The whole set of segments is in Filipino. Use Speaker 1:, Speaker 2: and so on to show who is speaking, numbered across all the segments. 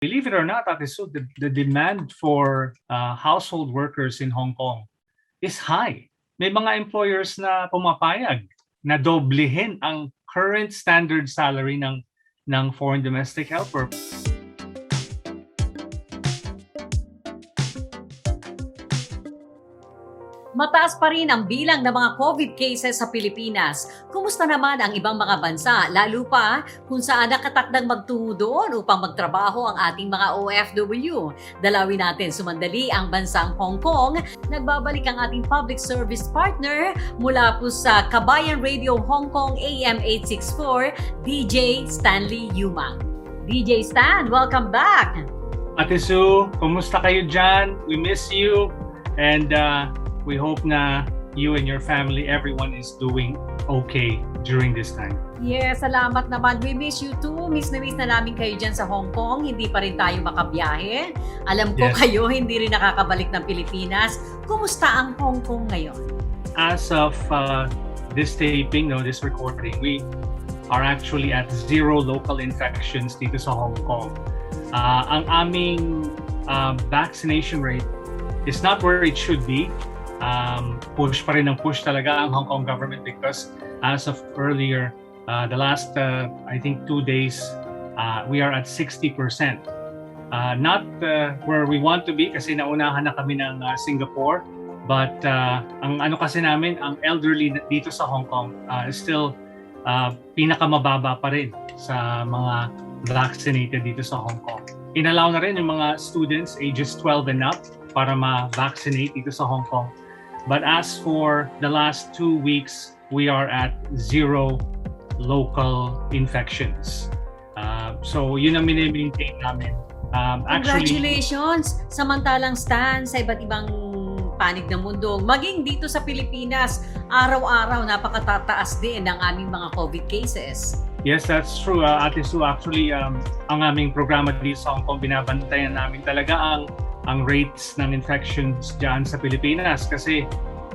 Speaker 1: Believe it or not, Ate Sue, the demand for household workers in Hong Kong is high. May mga employers na pumapayag na doblehin ang current standard salary ng foreign domestic helper.
Speaker 2: Mataas pa rin ang bilang ng mga COVID cases sa Pilipinas. Kumusta naman ang ibang mga bansa, lalo pa kung saan nakatakdang magtungo doon upang magtrabaho ang ating mga OFW? Dalawin natin sumandali ang bansang Hong Kong. Nagbabalik ang ating public service partner mula po sa Kabayan Radio Hong Kong AM 864, DJ Stanley Yumang. DJ Stan, welcome back!
Speaker 1: Ate Sue, kumusta kayo dyan? We miss you. And we hope na you and your family, everyone is doing okay during this time.
Speaker 2: Yes, salamat naman. We miss you too. Miss na namin kayo dyan sa Hong Kong. Hindi pa rin tayo makabiyahe. Alam ko kayo, hindi rin nakakabalik ng Pilipinas. Kumusta ang Hong Kong ngayon?
Speaker 1: As of this taping, this recording, we are actually at 0 local infections dito sa Hong Kong. Ang aming vaccination rate is not where it should be. Push pa rin ng push talaga ang Hong Kong government because as of earlier, the last I think 2 days, we are at 60%. Not where we want to be kasi naunahan na kami ng Singapore, but ang ano kasi namin, ang elderly dito sa Hong Kong is still pinakamababa pa rin sa mga vaccinated dito sa Hong Kong. Inallow na rin yung mga students ages 12 and up para ma-vaccinate dito sa Hong Kong. But as for the last 2 weeks, we are at 0 local infections. So yun ang mini-maintain namin.
Speaker 2: Congratulations! Samantalang Stan, sa iba't ibang panig ng mundo, maging dito sa Pilipinas, araw-araw napakatataas din ng aming mga COVID cases.
Speaker 1: Yes, that's true. Ate Sue, actually, ang aming programa dito sa Hong Kong, binabantayan namin talaga ang rates ng infections dyan sa Pilipinas kasi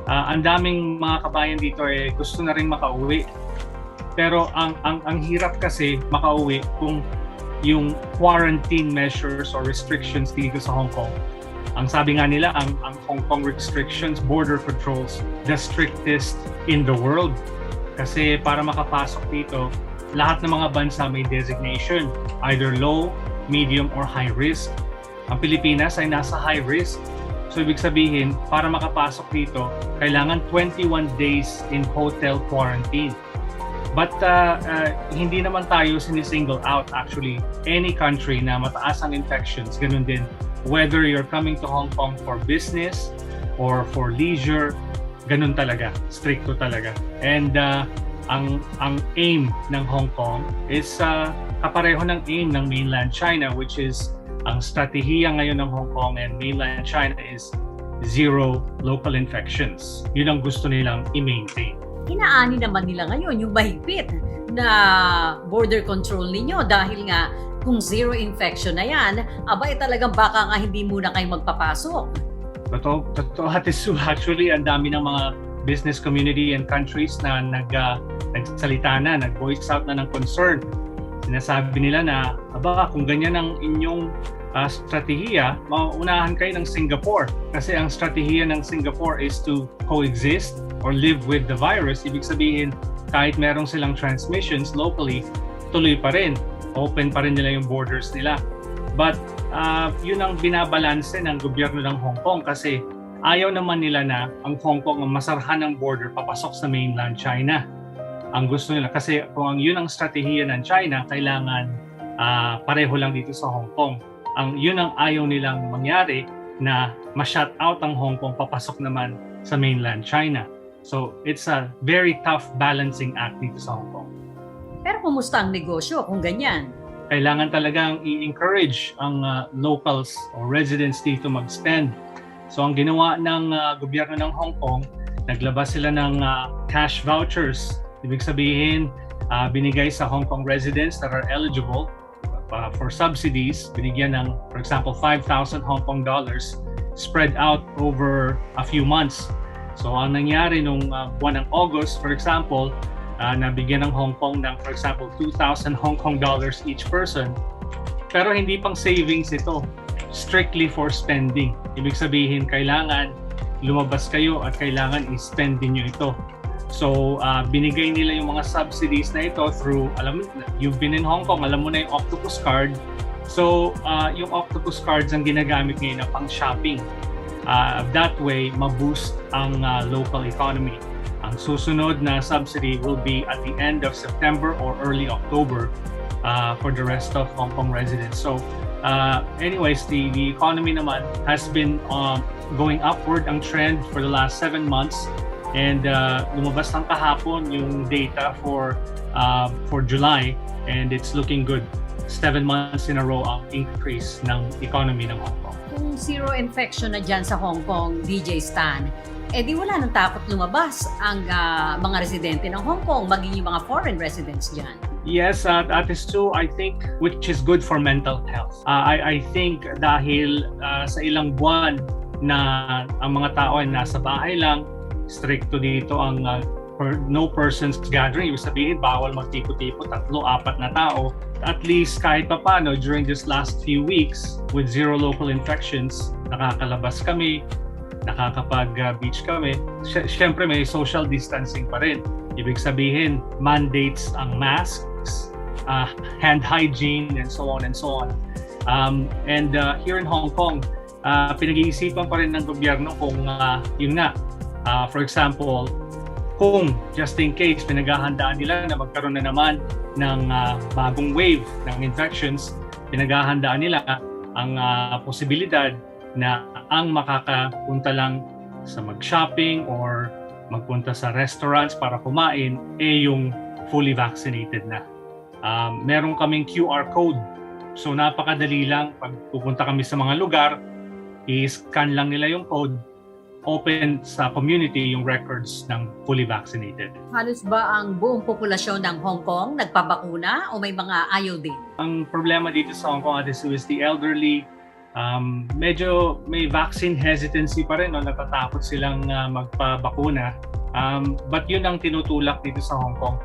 Speaker 1: ang daming mga kabayan dito gusto na rin makauwi. Pero ang hirap kasi makauwi kung yung quarantine measures or restrictions dito sa Hong Kong. Ang sabi nga nila, ang Hong Kong restrictions, border controls, the strictest in the world. Kasi para makapasok dito, lahat ng mga bansa may designation, either low, medium, or high risk. Ang Pilipinas ay nasa high risk. So ibig sabihin, para makapasok dito, kailangan 21 days in hotel quarantine. But hindi naman tayo sinisingle out actually. Any country na mataas ang infections, ganun din. Whether you're coming to Hong Kong for business or for leisure, ganun talaga. Stricto talaga. And ang aim ng Hong Kong is kapareho ng aim ng mainland China, which is ang strategiya ngayon ng Hong Kong and mainland China is 0 local infections. Yun ang gusto nilang i-maintain.
Speaker 2: Inaani naman nila ngayon yung mahigpit na border control ninyo dahil nga kung 0 infection na yan, abay talagang baka nga hindi muna kayo magpapasok.
Speaker 1: Totoo, Ate Sue. Actually, ang dami ng mga business community and countries na nagsalita na, nag-voice out na ng concern. Sinasabi nila na, kung ganyan ang inyong strategiya, mauunahan kayo ng Singapore. Kasi ang strategiya ng Singapore is to coexist or live with the virus. Ibig sabihin, kahit merong silang transmissions locally, tuloy pa rin. Open pa rin nila yung borders nila. But yun ang binabalanse ng gobyerno ng Hong Kong kasi ayaw naman nila na ang Hong Kong ang masarhan ng border papasok sa mainland China. Ang gusto nila kasi kung yun ang strategiya ng China, kailangan pareho lang dito sa Hong Kong. Yun ang ayaw nilang mangyari na ma-shut out ang Hong Kong, papasok naman sa mainland China. So it's a very tough balancing act dito sa Hong Kong.
Speaker 2: Pero kumusta ang negosyo kung ganyan?
Speaker 1: Kailangan talagang i-encourage ang locals or residents dito mag-spend. So ang ginawa ng gobyerno ng Hong Kong, naglabas sila ng cash vouchers. Ibig sabihin, binigay sa Hong Kong residents that are eligible for subsidies, binigyan ng, for example, 5,000 Hong Kong dollars spread out over a few months. So ang nangyari nung buwan ng August, for example, nabigyan ng Hong Kong ng, for example, 2,000 Hong Kong dollars each person. Pero hindi pang savings ito. Strictly for spending. Ibig sabihin, kailangan lumabas kayo at kailangan i-spend din nyo ito. So, binigay nila yung mga subsidies na ito through, alam mo, you've been in Hong Kong, alam mo na yung Octopus Card. So, yung Octopus Cards ang ginagamit ngayon na pang shopping. That way, ma-boost ang local economy. Ang susunod na subsidy will be at the end of September or early October for the rest of Hong Kong residents. So, anyways, the economy naman has been going upward ang trend for the last 7 months. And lumabas ng kahapon yung data for July, and it's looking good. 7 months in a row ang increase ng economy ng Hong Kong.
Speaker 2: Kung zero infection na dyan sa Hong Kong, DJ Stan, di wala nang takot lumabas ang mga residente ng Hong Kong, maging yung mga foreign residents dyan.
Speaker 1: Yes, that is true. I think, which is good for mental health. I think dahil sa ilang buwan na ang mga tao ay nasa bahay lang, stricto dito ang no persons gathering. Ibig sabihin, bawal magtiko-tiko, 3-4 na tao. At least kahit paano during this last few weeks with zero local infections, nakakalabas kami, nakakapag-beach kami. Siyempre may social distancing pa rin. Ibig sabihin, mandates ang masks, hand hygiene, and so on and so on. And here in Hong Kong, pinag-iisipan pa rin ng gobyerno kung yun nga, for example, kung just in case pinaghahandaan nila na magkaroon na naman ng bagong wave ng infections, pinaghahandaan nila ang posibilidad na ang makakapunta lang sa mag-shopping or magpunta sa restaurants para kumain yung fully vaccinated na. Meron kaming QR code. So napakadali lang pag pupunta kami sa mga lugar, i-scan lang nila yung code, open sa community yung records ng fully vaccinated.
Speaker 2: Halos ba ang buong populasyon ng Hong Kong nagpabakuna o may mga ayaw din?
Speaker 1: Ang problema dito sa Hong Kong at is the elderly. Medyo may vaccine hesitancy pa rin, no? Natatakot silang magpabakuna. But yun ang tinutulak dito sa Hong Kong.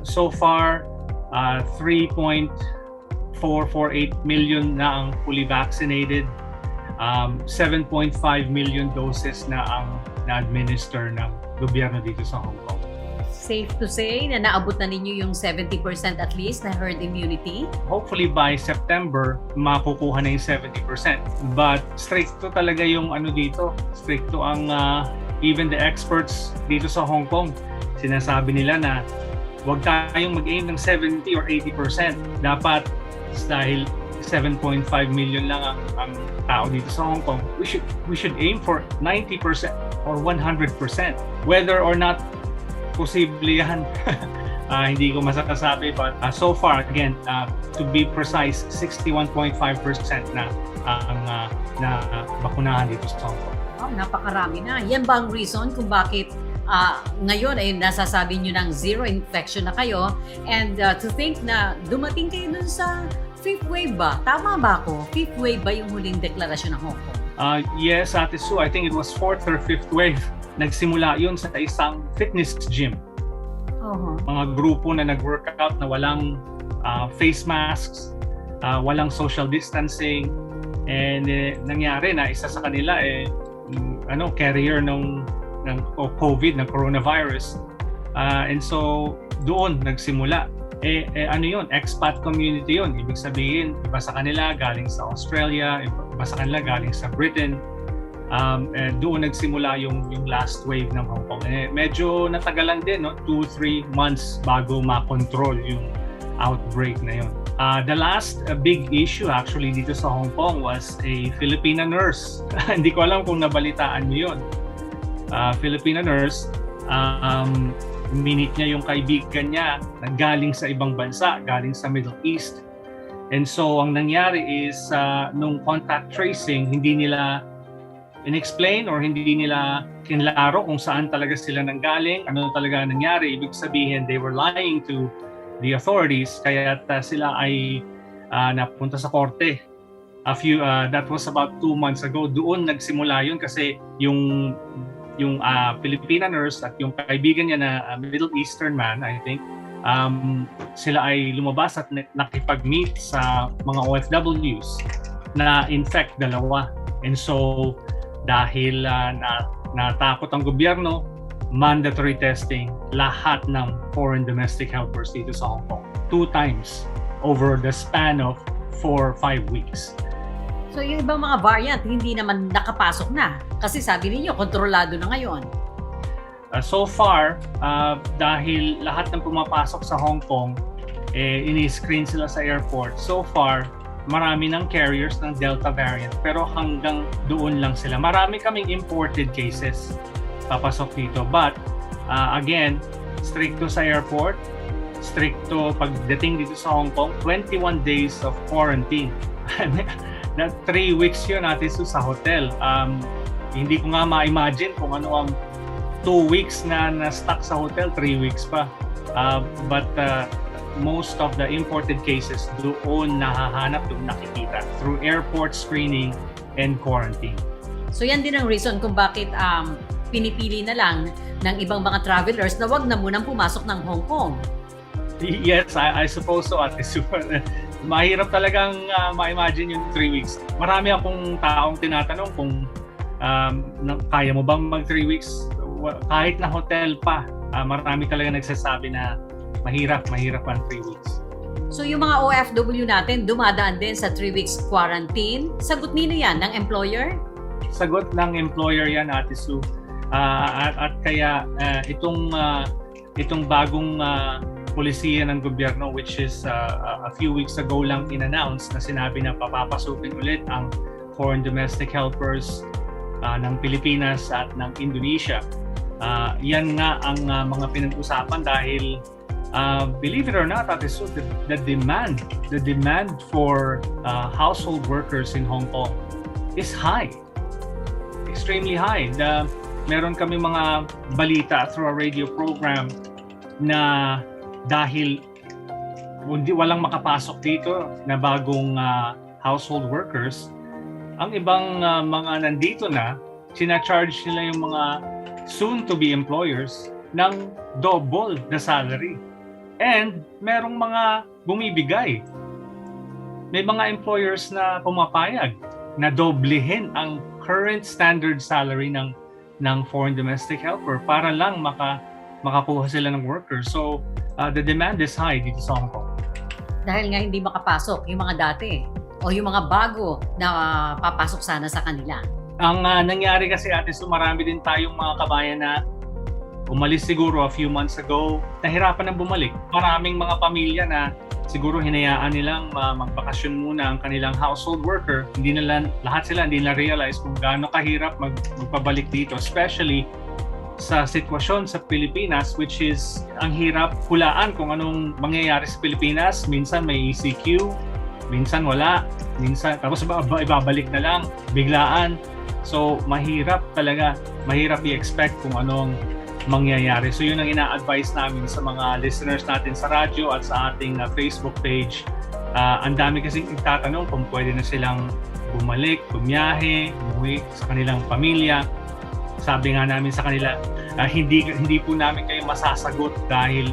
Speaker 1: So far, 3.448 million na ang fully vaccinated. 7.5 million doses na ang na-administer ng gobyerno dito sa Hong Kong.
Speaker 2: Safe to say na naabot na ninyo yung 70% at least na herd immunity?
Speaker 1: Hopefully by September, makukuha na yung 70%. But stricto talaga yung dito. Stricto ang even the experts dito sa Hong Kong. Sinasabi nila na huwag tayong mag-aim ng 70 or 80%. Dapat dahil 7.5 million lang ang tao dito sa Hong Kong, we should aim for 90% or 100%. Whether or not posible yan, hindi ko masasabi, but so far, again, to be precise, 61.5% na ang bakunahan dito sa Hong Kong.
Speaker 2: Wow, napakarami na. Yan ba ang reason kung bakit ngayon ay nasasabi nyo ng zero infection na kayo, and to think na dumating kayo dun sa 5th wave ba? Tama ba ako? 5th wave ba yung huling deklarasyon ng Hong Kong?
Speaker 1: Yes, Ate Sue. I think it was 4th or 5th wave. Nagsimula yun sa isang fitness gym. Mga grupo na nag-workout na walang face masks, walang social distancing, and nangyari na isa sa kanila carrier ng COVID, ng coronavirus. And so doon nagsimula. Expat community yun. Ibig sabihin, iba sa kanila galing sa Australia, iba sa kanila galing sa Britain. Doon nagsimula yung last wave ng Hong Kong. Medyo natagalan din, 2-3 months bago ma-control yung outbreak na yun. The last big issue actually dito sa Hong Kong was a Filipina nurse. Hindi ko alam kung nabalitaan niyo yun. Filipina nurse, minute niya yung kaibigan niya na galing sa ibang bansa, galing sa Middle East. And so ang nangyari is nung contact tracing, hindi nila in-explain or hindi nila kinlaro kung saan talaga sila nanggaling, ano talaga nangyari. Ibig sabihin, they were lying to the authorities, kaya sila ay napunta sa korte. That was about 2 months ago. Doon nagsimula yun kasi yung Filipina nurse at yung kaibigan niya na Middle Eastern man, I think, sila ay lumabas at nakipag-meet sa mga OFWs na in fact dalawa. And so dahil natakot ang gobyerno, mandatory testing lahat ng foreign domestic helpers dito sa Hong Kong 2 times over the span of 4-5 weeks.
Speaker 2: So yung ibang mga variant hindi naman nakapasok na kasi sabi niyo kontrolado na ngayon.
Speaker 1: So far, dahil lahat ng pumapasok sa Hong Kong, ini-screen sila sa airport. So far, marami ng carriers ng Delta variant pero hanggang doon lang sila. Marami kaming imported cases papasok dito. But again, stricto sa airport, stricto pagdating dito sa Hong Kong, 21 days of quarantine. That 3 weeks yun natin sa hotel. Hindi ko nga ma-imagine kung ano ang 2 weeks na stuck sa hotel, 3 weeks pa. But most of the imported cases doon nahahanap, doon nakikita through airport screening and quarantine.
Speaker 2: So yan din ang reason kung bakit pinipili na lang ng ibang mga travelers na wag na munang pumasok ng Hong Kong.
Speaker 1: Yes, I suppose so, Ate Sue. Mahirap talagang ma-imagine yung 3 weeks. Marami akong taong tinatanong kung kaya mo bang mag 3 weeks? Kahit na hotel pa, marami talaga nagsasabi na mahirap ang 3 weeks.
Speaker 2: So yung mga OFW natin dumadaan din sa 3 weeks quarantine. Sagot nino yan ng employer?
Speaker 1: Sagot ng employer yan, Ate Sue. At kaya itong bagong polisiya ng gobyerno, which is a few weeks ago lang in-announce na sinabi na papapasukin ulit ang foreign domestic helpers ng Pilipinas at ng Indonesia. Yan nga ang mga pinag-usapan dahil believe it or not, Ate Sue, the demand for household workers in Hong Kong is high. Extremely high. Meron kami mga balita through a radio program na dahil walang makapasok dito na bagong household workers, ang ibang mga nandito na, sina-charge nila yung mga soon-to-be employers ng double the salary. And merong mga bumibigay. May mga employers na pumapayag na doblehin ang current standard salary ng foreign domestic helper para lang makakuha sila ng workers. So, the demand is high dito sa Hong Kong.
Speaker 2: Dahil nga hindi makapasok yung mga dati o yung mga bago na papasok sana sa kanila.
Speaker 1: Ang nangyari kasi, Ate Sue, marami din tayong mga kabayan na umalis siguro a few months ago, nahirapan ng bumalik. Maraming mga pamilya na siguro hinayaan nilang magbakasyon muna ang kanilang household worker. Lahat sila hindi na realize kung gaano kahirap magpabalik dito, especially sa sitwasyon sa Pilipinas, which is ang hirap hulaan kung anong mangyayari sa Pilipinas. Minsan may ECQ, minsan wala, minsan tapos ibabalik na lang biglaan. So mahirap i-expect kung anong mangyayari. So yun ang ina-advise namin sa mga listeners natin sa radyo at sa ating Facebook page. Ang dami kasing itatanong kung pwede na silang bumalik, bumiyahe, umuwi sa kanilang pamilya. Sabi nga namin sa kanila, hindi po namin kayo masasagot dahil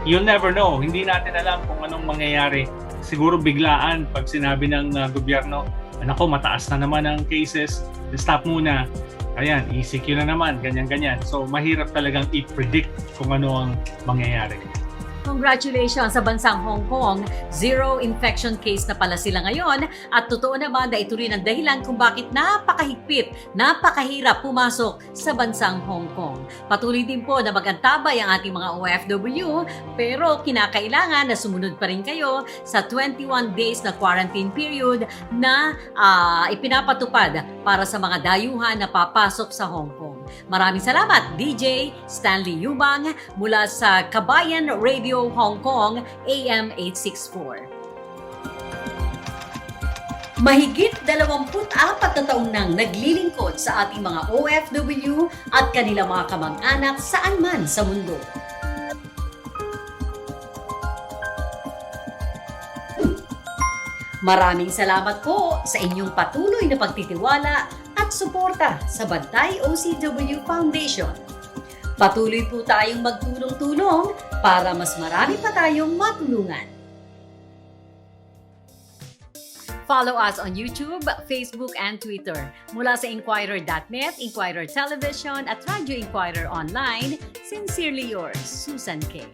Speaker 1: you'll never know. Hindi natin alam kung anong mangyayari. Siguro biglaan pag sinabi ng gobyerno, nako, mataas na naman ang cases, stop muna. Ayan, ECQ na naman, ganyan-ganyan. So, mahirap talagang i-predict kung ano ang mangyayari.
Speaker 2: Congratulations sa bansang Hong Kong. 0 infection case na pala sila ngayon at totoo naman na ito rin ang dahilan kung bakit napakahigpit, napakahirap pumasok sa bansang Hong Kong. Patuloy din po na magantabay ang ating mga OFW pero kinakailangan na sumunod pa rin kayo sa 21 days na quarantine period na ipinapatupad para sa mga dayuhan na papasok sa Hong Kong. Maraming salamat, DJ Stanley Yumang mula sa Kabayan Radio Hong Kong, AM 864. Mahigit 24 na taon nang naglilingkod sa ating mga OFW at kanilang mga kamag-anak saan man sa mundo. Maraming salamat po sa inyong patuloy na pagtitiwala at suporta sa Bantay OCW Foundation. Patuloy po tayong magtulong-tulong para mas marami pa tayong matulungan. Follow us on YouTube, Facebook, and Twitter. Mula sa Inquirer.net, Inquirer Television, at Radyo Inquirer Online, sincerely yours, Susan K.